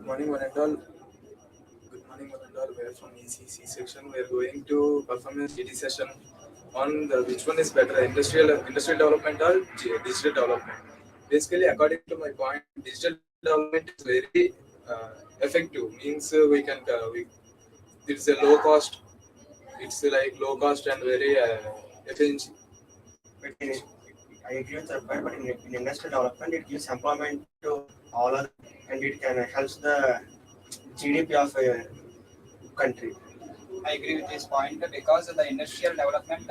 Morning, one and all. Good morning, one and all. We are from ECE-C section. We are going to perform a GD session on which one is better, industrial development or digital development. Basically, according to my point, digital development is very effective. Means we can it's a low cost. It's like low cost and very efficient. But I agree with that point, but in industrial development, it gives employment to all other, and it can help the GDP of a country. I agree with this point because the industrial development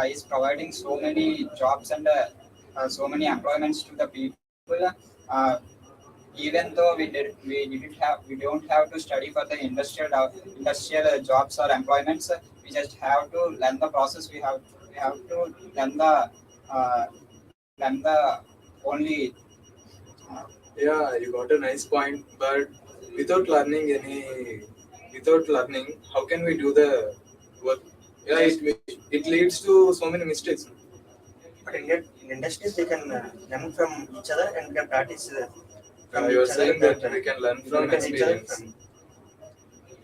is providing so many jobs and so many employments to the people. Uh, Even though we don't have to study for the industrial jobs or employments, we just have to learn the process. We have to learn uh, the only. Yeah, you got a nice point, but without learning without learning, how can we do the work? Yeah, it leads to so many mistakes. But in industries, they can learn from each other and can practice from You are each other. saying that we can learn from Look at each other experience.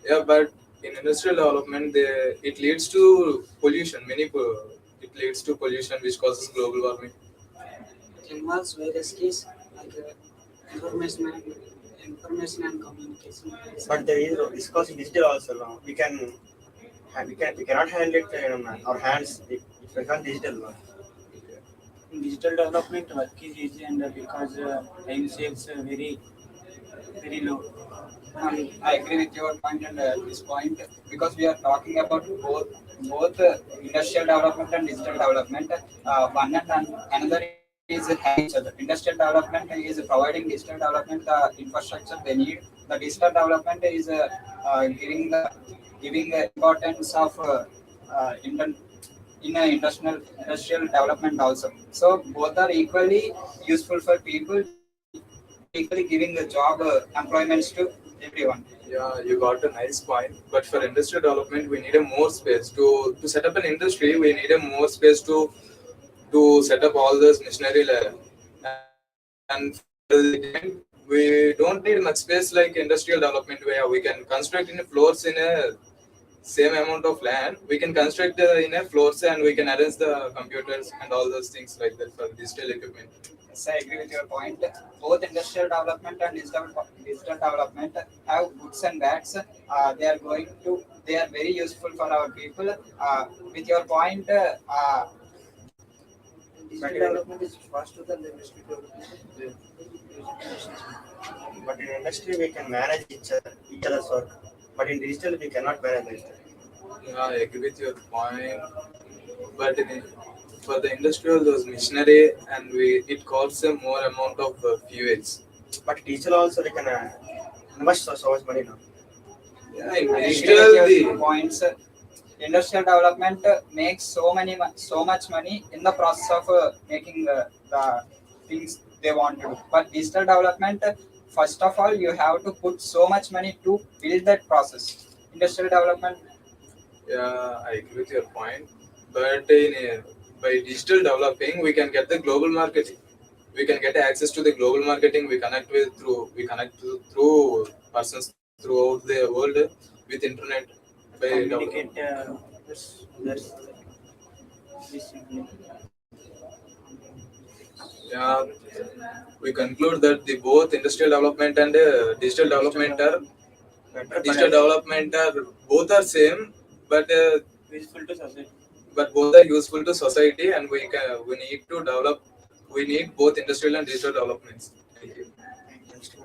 Yeah, but in industrial development, it leads to pollution. It leads to pollution, which causes global warming. It involves various keys like information and information and communication. But there is discuss in digital also. We cannot handle it in our hands. It becomes digital. In digital development, work is easy and because time saves very low. I agree with your point and this point because we are talking about both industrial development and digital development. One and another is helping each other. Industrial development is providing digital development infrastructure they need. The digital development is giving the importance of in industrial development also. So both are equally useful for people. They are equally giving the job employments to everyone. Yeah, you got a nice point. But for industrial development, we need a more space to set up an industry. We need a more space to set up all those machinery. And for the development, we don't need much space like industrial development where we can construct in floors in a same amount of land. We can construct in a floors and we can arrange the computers and all those things like that for digital equipment. Yes, I agree with your point. Both industrial development and digital development have goods and bads. They are very useful for our people. With your point, Digital development is faster than the industrial development. But in industry, we can manage each other's work. But in digital, we cannot manage digital. Yeah, I agree with your point. But for the industrial, those machinery and it costs a more amount of fuels. But digital also, we can invest so much money now. Yeah, in I agree digital, with your the points. Industrial development makes so much money in the process of making the things they want to do. But digital development, first of all, you have to put so much money to build that process. Industrial development. yeah, I agree with your point. But by digital developing, we can get the global marketing. We can get access to the global marketing. We connect through persons throughout the world with internet. By Communicate others. yeah, we conclude that the both industrial development and digital development are both are same, but Useful to society. both are useful to society, and we need to develop. We need both industrial and digital developments. Thank you. Industry,